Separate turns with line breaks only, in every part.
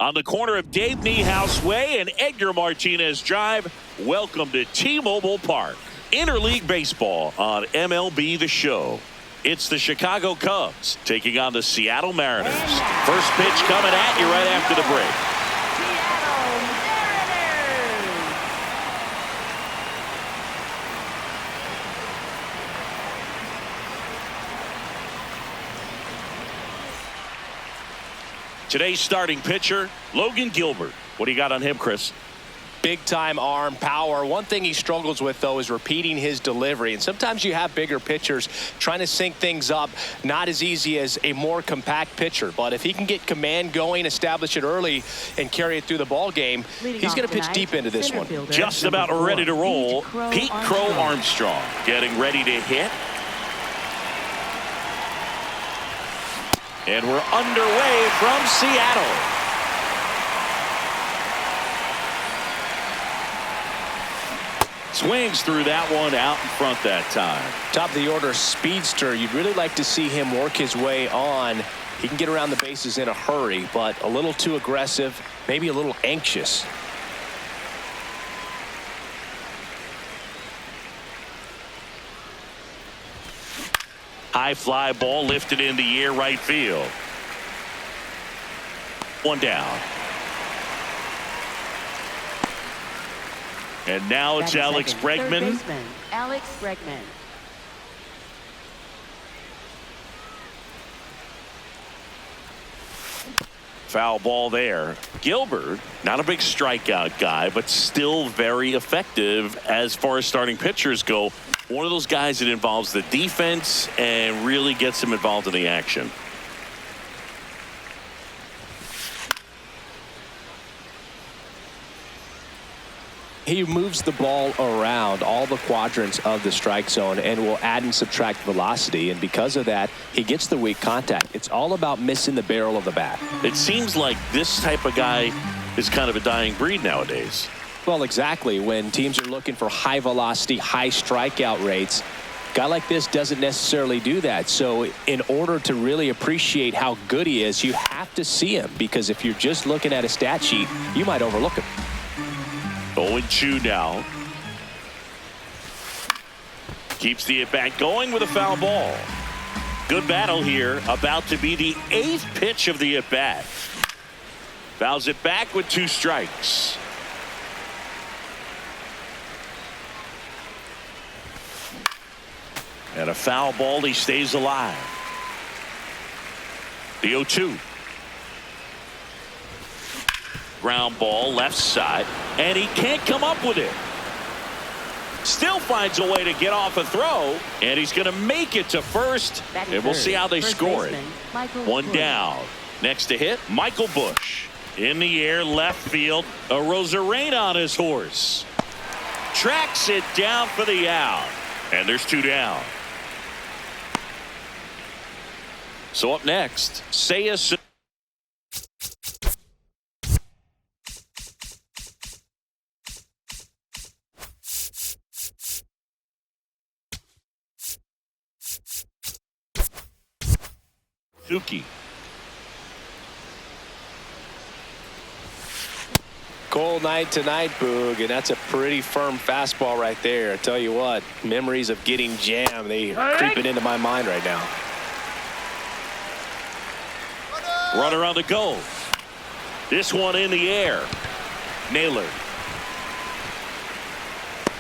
On the corner of Dave Niehaus Way and Edgar Martinez Drive, welcome to T-Mobile Park. Interleague Baseball on MLB The Show. It's the Chicago Cubs taking on the Seattle Mariners. First pitch coming at you right after the break. Today's starting pitcher, Logan Gilbert. What do you got on him, Chris?
Big time arm power. One thing he struggles with, though, is repeating his delivery. And sometimes you have bigger pitchers trying to sync things up. Not as easy as a more compact pitcher. But if he can get command going, establish it early, and carry it through the ball game, he's going to pitch deep into this one.
Just about ready to roll. Pete Crow Armstrong getting ready to hit. And we're underway from Seattle. Swings through that one out in front that time.
Top of the order speedster. You'd really like to see him work his way on. He can get around the bases in a hurry, but a little too aggressive, maybe a little anxious.
High fly ball lifted in the air, right field. One down. And now it's Alex Bregman.
Alex Bregman.
Foul ball there. Gilbert, not a big strikeout guy, but still very effective as far as starting pitchers go. One of those guys that involves the defense and really gets him involved in the action.
He moves the ball around all the quadrants of the strike zone and will add and subtract velocity. And because of that, he gets the weak contact. It's all about missing the barrel of the bat.
It seems like this type of guy is kind of a dying breed nowadays.
Well, exactly. When teams are looking for high velocity, high strikeout rates, a guy like this doesn't necessarily do that. So in order to really appreciate how good he is, you have to see him, because if you're just looking at a stat sheet, you might overlook him.
0-2 now. Keeps the at-bat going with a foul ball. Good battle here. About to be the 8th pitch of the at-bat. Fouls it back with 2 strikes. And a foul ball. He stays alive. The 0-2. Ground ball left side, and he can't come up with it. Still finds a way to get off a throw, and he's going to make it to first, and we'll see how they score it. One down. Next to hit, Michael Busch. In the air, left field, a Rosarena on his horse. Tracks it down for the out, and there's 2 down. So up next, Seiya Suzuki.
Cold night tonight, Boog, and that's a pretty firm fastball right there. I tell you what, memories of getting jammed, they are creeping into my mind right now.
Runner on the go. This one in the air. Naylor.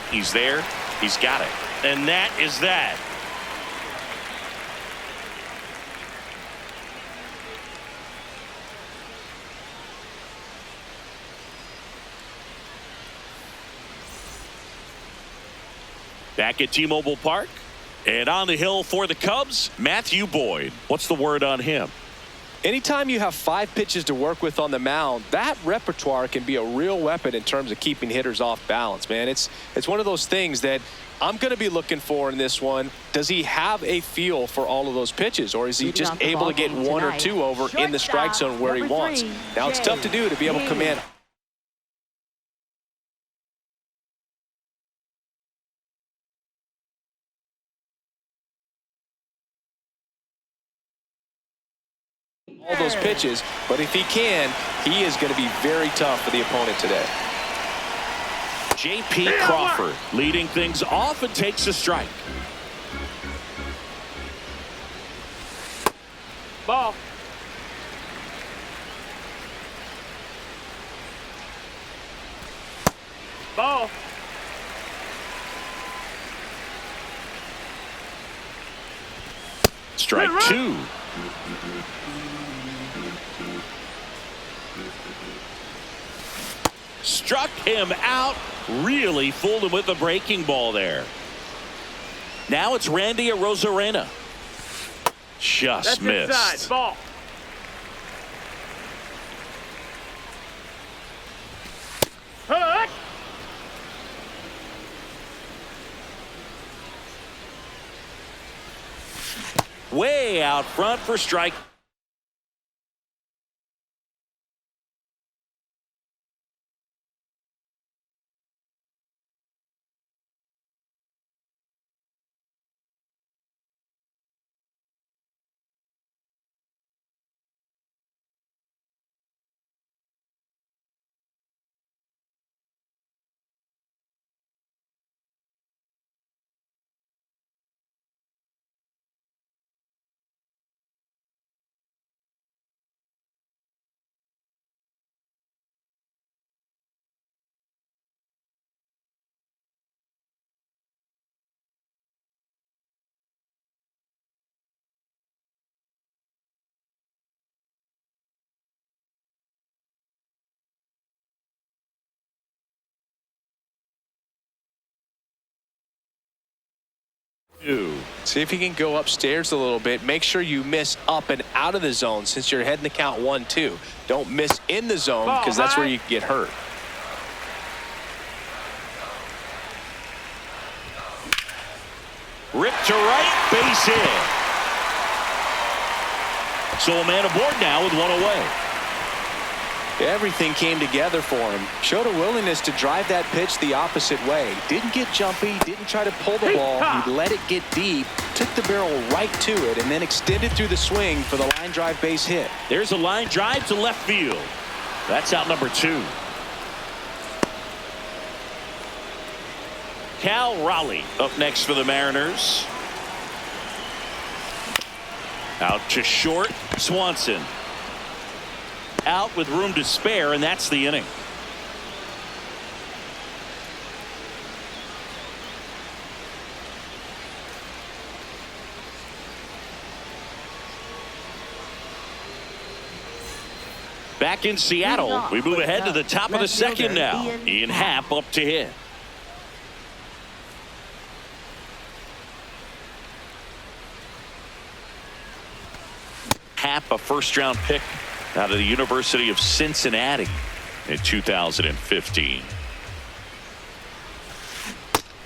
He's there. He's got it. And that is that. Back at T-Mobile Park, and on the hill for the Cubs, Matthew Boyd. What's the word on him?
Anytime you have 5 pitches to work with on the mound, that repertoire can be a real weapon in terms of keeping hitters off balance, man. It's one of those things that I'm going to be looking for in this one. Does he have a feel for all of those pitches, or is he just able to get 1 or 2 over in the strike zone where he wants? Now, it's tough to do to be able to command all those those pitches, but if he can, he is going to be very tough for the opponent today.
J.P. Crawford leading things off and takes a strike.
Ball. Ball.
Strike two. Struck him out. Really fooled him with the breaking ball there. Now it's Randy Arozarena. Just missed.
Inside. Ball. Hook.
Way out front for strike.
See if he can go upstairs a little bit. Make sure you miss up and out of the zone since you're heading the count 1-2. Don't miss in the zone because that's where you get hurt.
Ripped to right, base hit. So a man aboard now with one away.
Everything came together for him. Showed a willingness to drive that pitch the opposite way. Didn't get jumpy, didn't try to pull the ball. He let it get deep, took the barrel right to it, and then extended through the swing for the line drive base hit.
There's a line drive to left field. That's out number 2. Cal Raleigh up next for the Mariners. Out to short, Swanson. Out with room to spare, and that's the inning. Back in Seattle, we move ahead to the top of the second now. Ian Happ up to hit. Happ, a first-round pick out of the University of Cincinnati in 2015.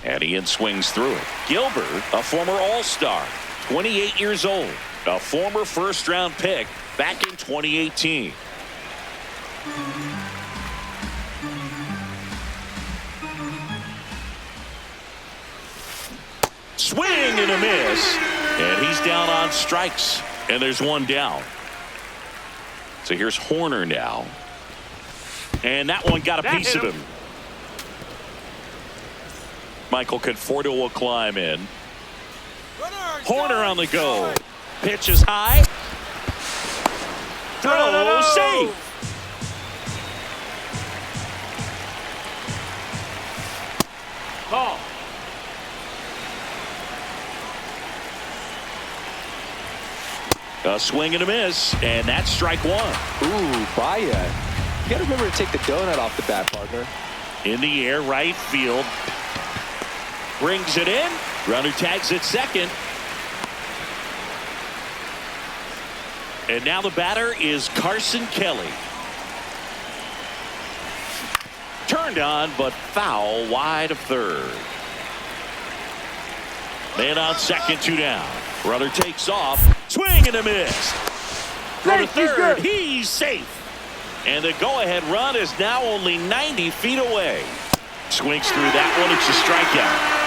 And Ian swings through it. Gilbert, a former All-Star, 28 years old, a former first-round pick back in 2018. Swing and a miss, and he's down on strikes, and there's one down. So here's Horner now. And that one got a piece of him. Michael Conforto will climb in. Horner on the go. Pitch is high. Throw safe.
Ball.
A swing and a miss, and that's strike 1.
Ooh, Baya. You got to remember to take the donut off the bat, partner.
In the air, right field. Brings it in. Runner tags at second. And now the batter is Carson Kelly. Turned on, but foul wide of third. Man on second, 2 down. Runner takes off. Swing and a miss. Throw to third. He's safe. And the go-ahead run is now only 90 feet away. Swings through that one. It's a strikeout.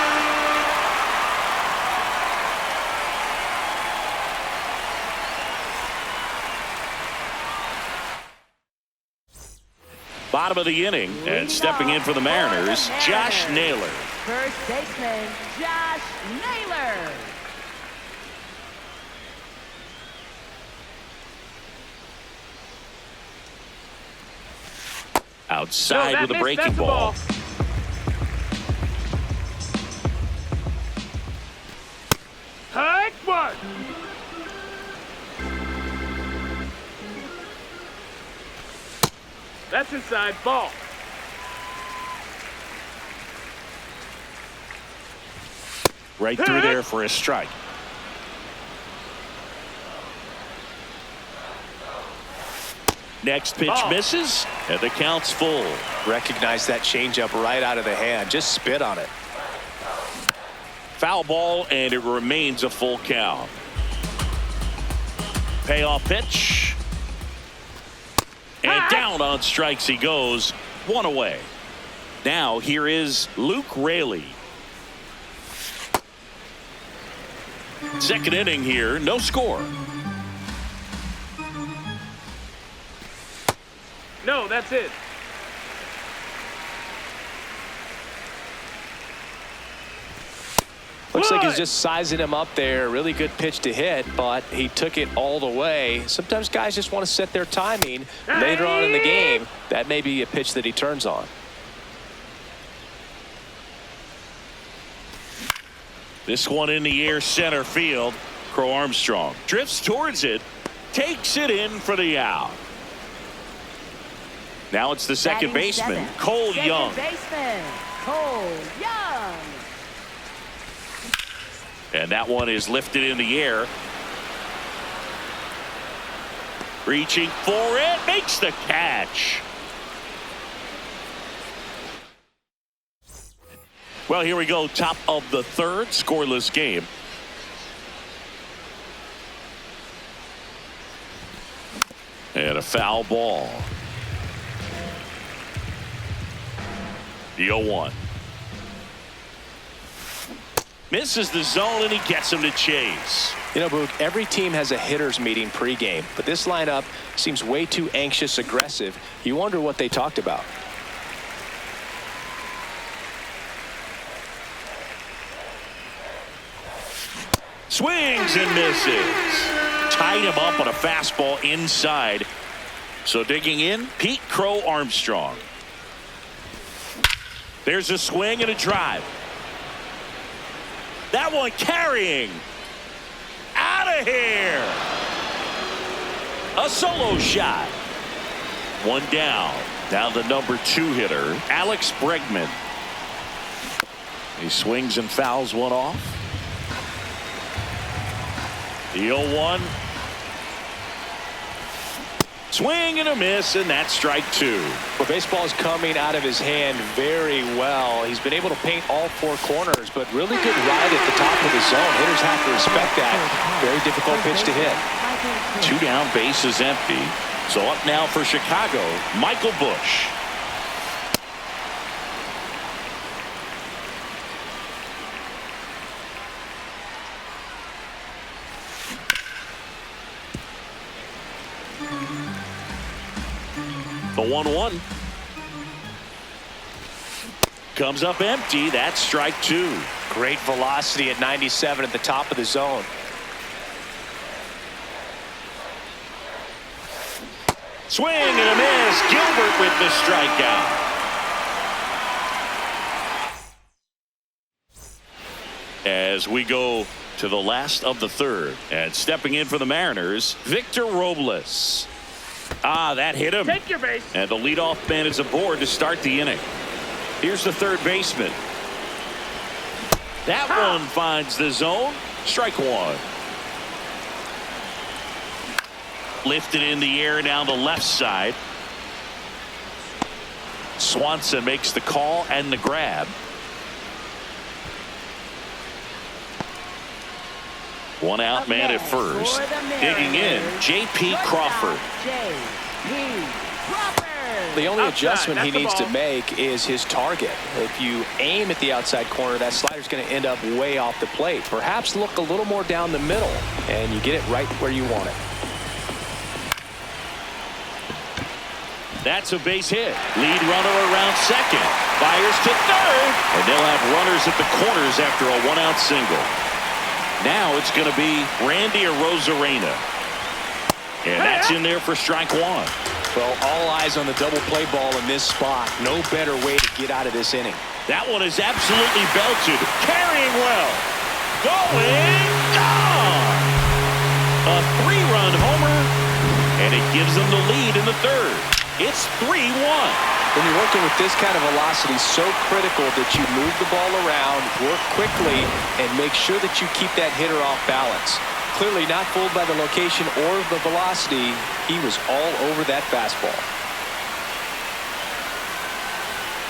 Bottom of the inning, and stepping in for the Mariners, Josh Naylor.
First baseman, Josh Naylor.
Outside with a breaking ball.
Hike one. That's inside, ball.
Right through there for a strike. Next pitch misses, and the count's full.
Recognize that changeup right out of the hand. Just spit on it.
Foul ball, and it remains a full count. Payoff pitch. And down on strikes he goes. One away. Now here is Luke Raley. Second inning here, no score.
No, that's it.
Looks like he's just sizing him up there. Really good pitch to hit, but he took it all the way. Sometimes guys just want to set their timing later on in the game. That may be a pitch that he turns on.
This one in the air, center field. Crow Armstrong drifts towards it, takes it in for the out. Now it's the second baseman, Cole Young.
Second baseman, Cole Young.
And that one is lifted in the air. Reaching for it, makes the catch. Well, here we go, top of the third, scoreless game. And a foul ball. The 0-1. Misses the zone, and he gets him to chase.
You know, Boog, every team has a hitters meeting pregame, but this lineup seems way too anxious, aggressive. You wonder what they talked about.
Swings and misses. Tied him up on a fastball inside. So digging in, Pete Crow Armstrong. There's a swing and a drive. That one carrying. Out of here. A solo shot. One down. Now the number 2 hitter, Alex Bregman. He swings and fouls one off. The 0-1. Swing and a miss, and that's strike 2.
Well, baseball is coming out of his hand very well. He's been able to paint all 4 corners, but really good ride at the top of the zone. Hitters have to respect that. Very difficult pitch to hit.
2 down, base is empty. So up now for Chicago, Michael Busch. The 1-1 comes up empty. That's strike 2.
Great velocity at 97 at the top of the zone.
Swing and a miss. Gilbert with the strikeout. As we go to the last of the third, and stepping in for the Mariners, Victor Robles. That hit him.
Take your base.
And the leadoff man is aboard to start the inning. Here's the third baseman. That one finds the zone. Strike 1. Lifted in the air down the left side. Swanson makes the call and the grab. One out man at first. Digging in, J.P. Crawford.
J.P. Crawford.
The only
Outside,
adjustment he
that's the
needs to
ball.
make is his target. If you aim at the outside corner, that slider's going to end up way off the plate. Perhaps look a little more down the middle, and you get it right where you want it.
That's a base hit. Lead runner around second. Fires to third. And they'll have runners at the corners after a one-out single. Now it's going to be Randy Arozarena. And that's in there for strike one.
Well, all eyes on the double play ball in this spot. No better way to get out of this inning.
That one is absolutely belted. Carrying well. Going. Gone. A three-run homer. And it gives them the lead in the third. It's 3-1.
When you're working with this kind of velocity, so critical that you move the ball around, work quickly, and make sure that you keep that hitter off balance. Clearly not fooled by the location or the velocity. He was all over that fastball.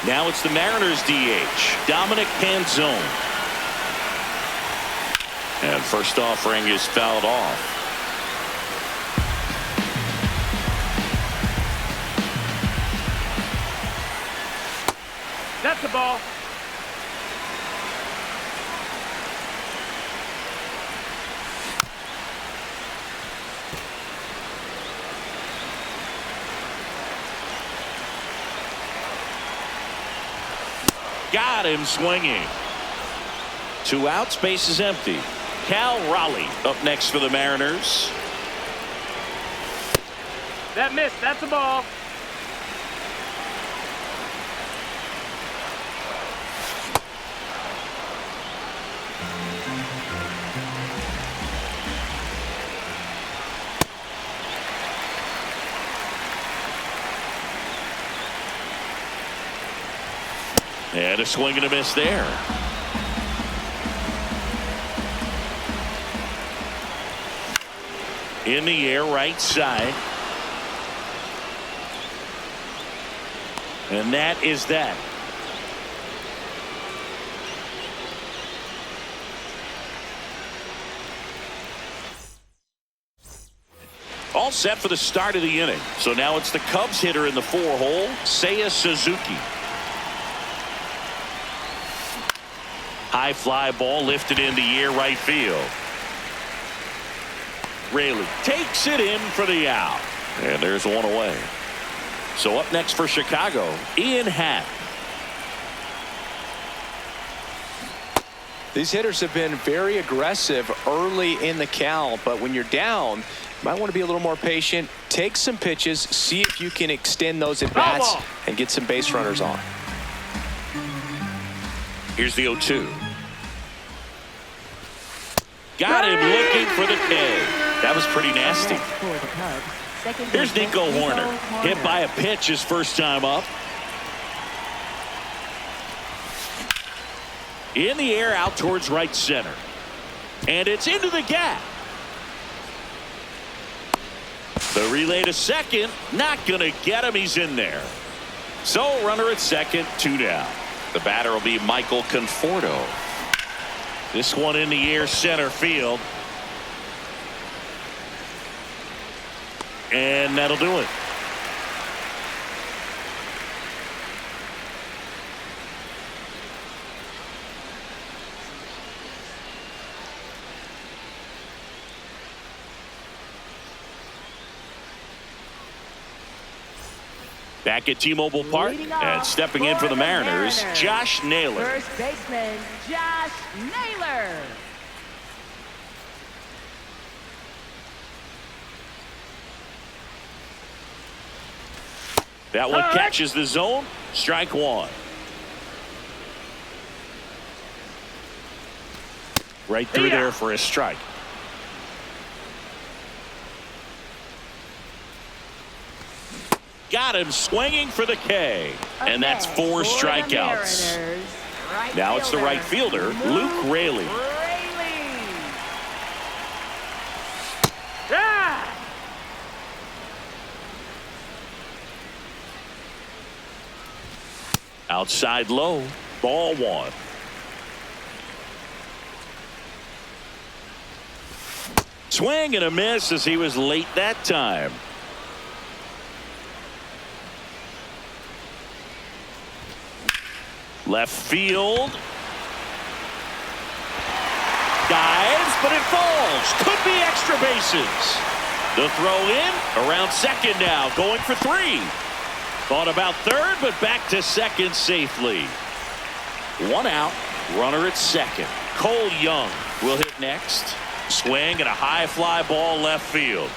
Now it's the Mariners DH, Dominic Panzone. And first offering is fouled off.
That's the ball.
Got him swinging. 2 outs, base is empty. Cal Raleigh up next for the Mariners.
That missed. That's a ball.
And a swing and a miss there. In the air, right side. And that is that. All set for the start of the inning. So now it's the Cubs hitter in the 4-hole, Seiya Suzuki. High fly ball lifted in the air, right field. Raley takes it in for the out. And there's one away. So up next for Chicago, Ian Happ.
These hitters have been very aggressive early in the count, but when you're down, you might want to be a little more patient. Take some pitches, see if you can extend those at bats and get some base runners on.
Here's the 0-2. Got him looking for the K. That was pretty nasty. Here's Nico Horner. Hit by a pitch his first time up. In the air out towards right center. And it's into the gap. The relay to second. Not going to get him. He's in there. So runner at second, 2 down. The batter will be Michael Conforto. This one in the air center field. And that'll do it. Back at T-Mobile Park and stepping in for the Mariners, Josh Naylor.
First baseman, Josh Naylor.
That one catches the zone. Strike one. Right through there for a strike. Got him swinging for the K. And that's 4 strikeouts. Now it's the right fielder, Luke Raley. Outside low, ball 1. Swing and a miss as he was late that time. Left field. Dives, but it falls. Could be extra bases. The throw in around second now, going for 3. Thought about third, but back to second safely. One out, runner at second. Cole Young will hit next. Swing and a high fly ball left field.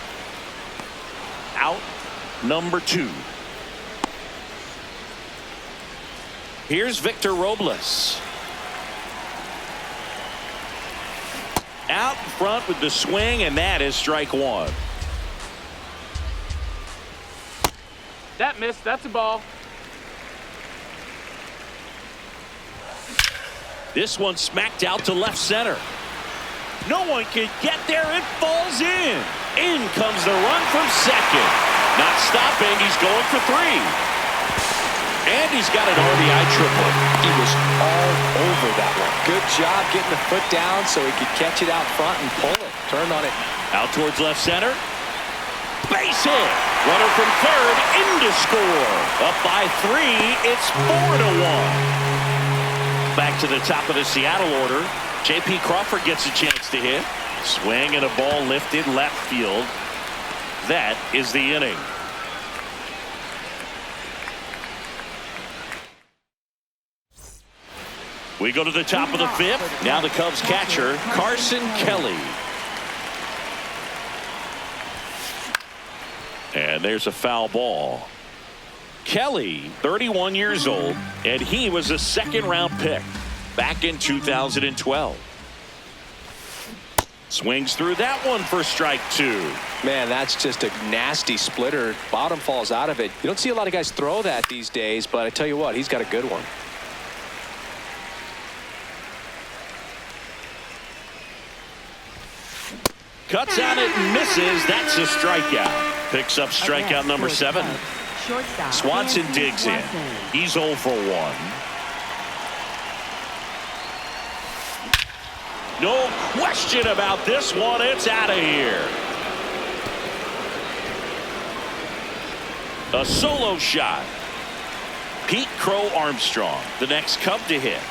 Out number 2. Here's Victor Robles. Out in front with the swing, and that is strike 1.
That missed. That's a ball.
This one smacked out to left center. No one can get there. It falls in. In comes the run from second. Not stopping. He's going for 3. And he's got an RBI triple.
He was all over that one. Good job getting the foot down so he could catch it out front and pull it. Turned on it.
Out towards left center. Base hit. Runner from third in to score. Up by 3. It's 4-1. Back to the top of the Seattle order. J.P. Crawford gets a chance to hit. Swing and a ball lifted left field. That is the inning. We go to the top of the 5th. Now the Cubs catcher, Carson Kelly. And there's a foul ball. Kelly, 31 years old, and he was a second-round pick back in 2012. Swings through that one for strike 2.
Man, that's just a nasty splitter. Bottom falls out of it. You don't see a lot of guys throw that these days, but I tell you what, he's got a good one.
Cuts on it and misses. That's a strikeout. Picks up strikeout number 7. Swanson digs in. He's 0 for 1. No question about this one. It's out of here. A solo shot. Pete Crow Armstrong, the next Cub to hit.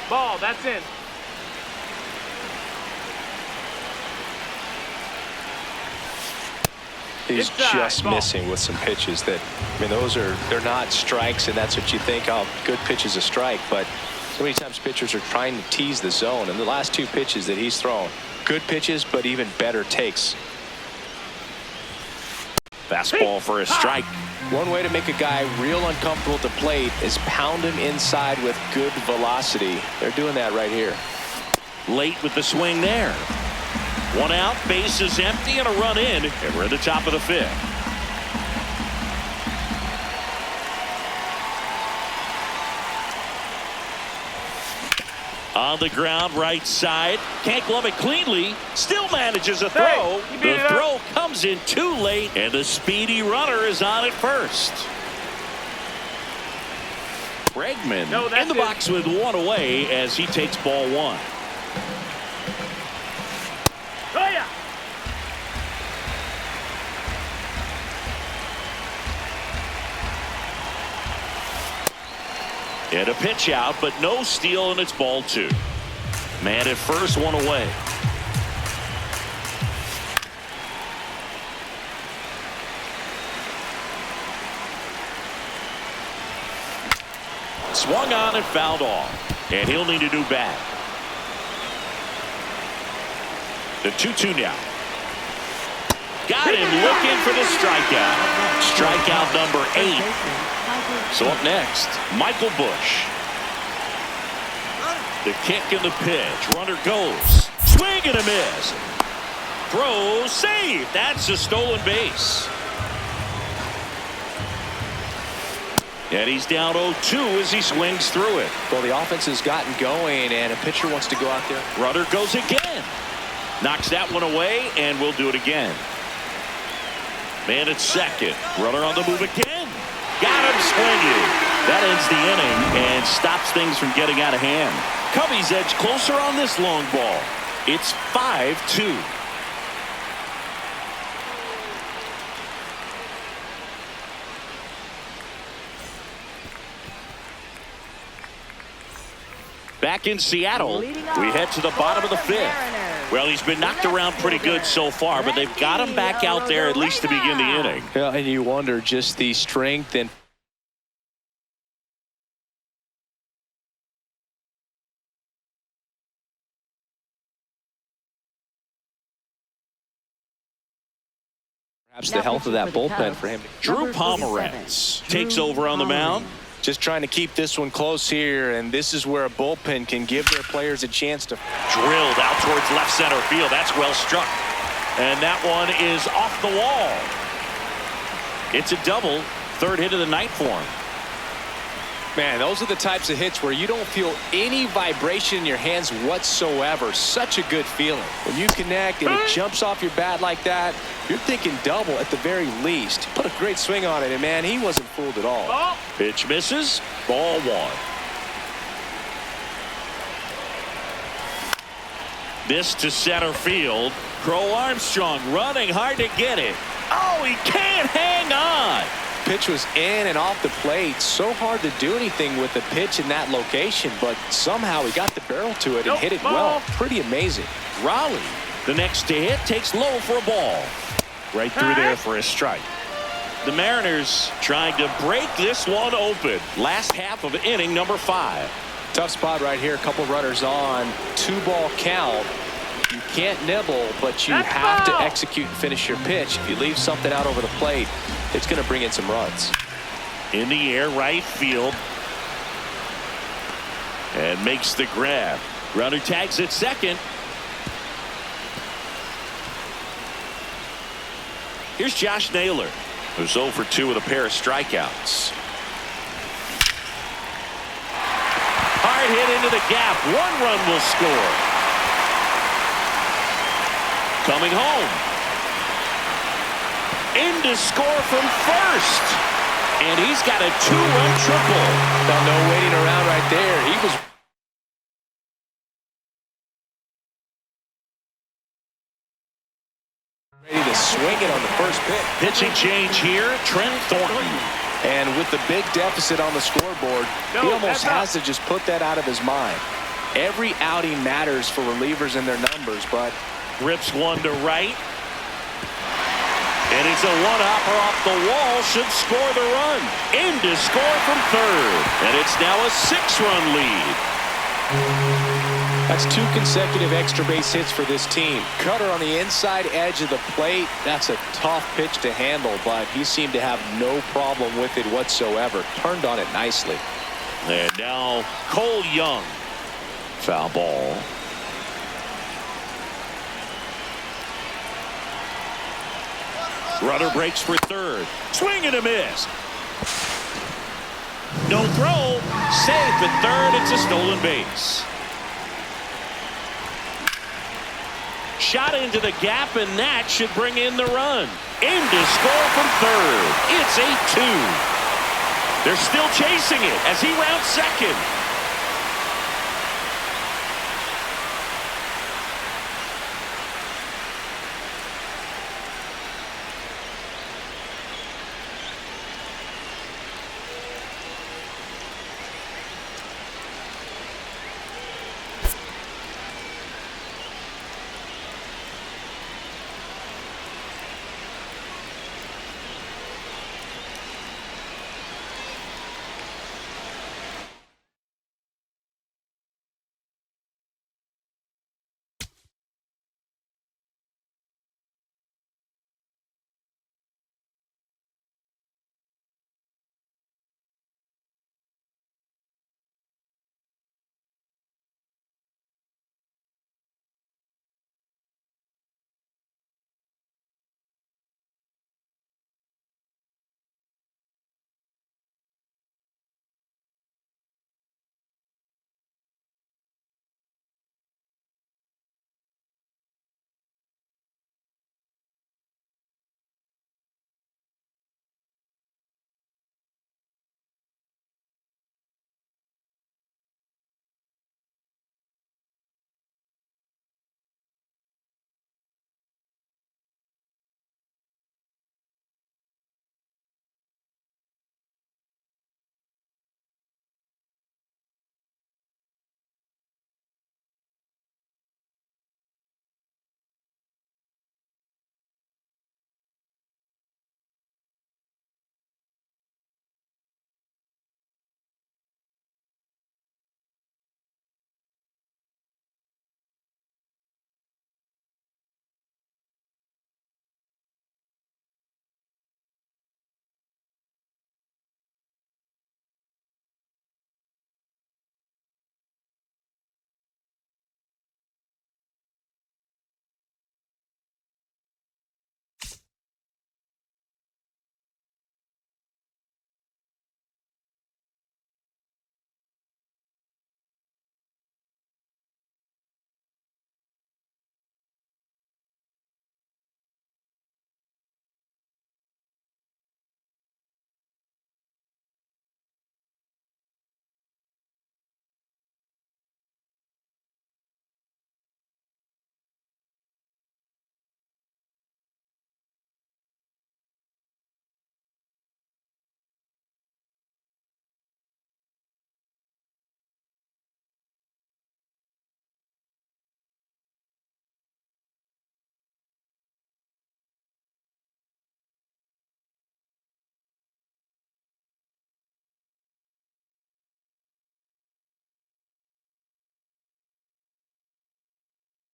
Ball. That's in.
He's just missing with some pitches that, I mean, they're not strikes, and that's what you think, oh, good pitch is a strike. But so many times pitchers are trying to tease the zone, and the last 2 pitches that he's thrown, good pitches, but even better takes.
Fastball for a strike.
One way to make a guy real uncomfortable at the plate is pound him inside with good velocity. They're doing that right here.
Late with the swing there. 1 out, base is empty, and a run in, and we're at the top of the 5th. On the ground, right side. Can't glove it cleanly. Still manages a throw. The throw comes in too late, and the speedy runner is on at first. Bregman in the box with 1 away as he takes ball 1.
Oh, yeah.
And a pitch out, but no steal, and it's ball 2. Man at first, 1 away. Swung on and fouled off, and he'll need a new bat. The 2-2 now. Got him looking for the strikeout. Strikeout number 8. So up next, Michael Busch. The kick and the pitch. Runner goes. Swing and a miss. Throw, save. That's a stolen base. And he's down 0-2 as he swings through it.
Well, the offense has gotten going, and a pitcher wants to go out there.
Runner goes again. Knocks that one away, and we'll do it again. Man at second. Runner on the move again. Got him swinging. That ends the inning and stops things from getting out of hand. Cubbies edge closer on this long ball. It's 5-2. Back in Seattle, we head to the bottom of the 5th. Well, he's been knocked around pretty good so far, but they've got him back out there at least to begin the inning.
Yeah, and you wonder just the strength and perhaps the health of that bullpen for him.
Drew Pomeranz takes over on the mound.
Just trying to keep this one close here, and this is where a bullpen can give their players a chance to.
Drilled out towards left center field. That's well struck. And that one is off the wall. It's a double. Third hit of the night for him.
Man, those are the types of hits where you don't feel any vibration in your hands whatsoever. Such a good feeling. When you connect and it jumps off your bat like that, you're thinking double at the very least. Put a great swing on it, and man, he wasn't fooled at all.
Ball.
Pitch misses. Ball one. This to center field. Crow Armstrong running hard to get it. Oh, he can't hang on.
Pitch was in and off the plate. So hard to do anything with the pitch in that location, but somehow he got the barrel to it and hit it well. Pretty amazing.
Raleigh, the next to hit, takes low for a ball. Right through there for a strike. The Mariners trying to break this one open. Last half of inning number 5.
Tough spot right here. A couple runners on. 2-ball count. You can't nibble, but you have to execute and finish your pitch. If you leave something out over the plate, it's going to bring in some runs.
In the air, right field. And makes the grab. Runner tags at second. Here's Josh Naylor, who's 0 for 2 with a pair of strikeouts. Hard hit into the gap. 1 run will score. Coming home. In to score from first. And he's got a 2-run triple.
Now, no waiting around right there. He was ready to swing it on the first pitch.
Pitching change here. Trent Thornton.
And with the big deficit on the scoreboard, he almost has to just put that out of his mind. Every outing matters for relievers and their numbers, but
Rips one to right. And it's a one-hopper off the wall. Should score the run. In to score from third. And it's now a 6-run lead.
That's 2 consecutive extra base hits for this team. Cutter on the inside edge of the plate. That's a tough pitch to handle, but he seemed to have no problem with it whatsoever. Turned on it nicely.
And now Cole Young. Foul ball. Runner breaks for third. Swing and a miss. No throw. Safe at third. It's a stolen base. Shot into the gap, and that should bring in the run. In to score from third. It's 8-2. They're still chasing it as he rounds second.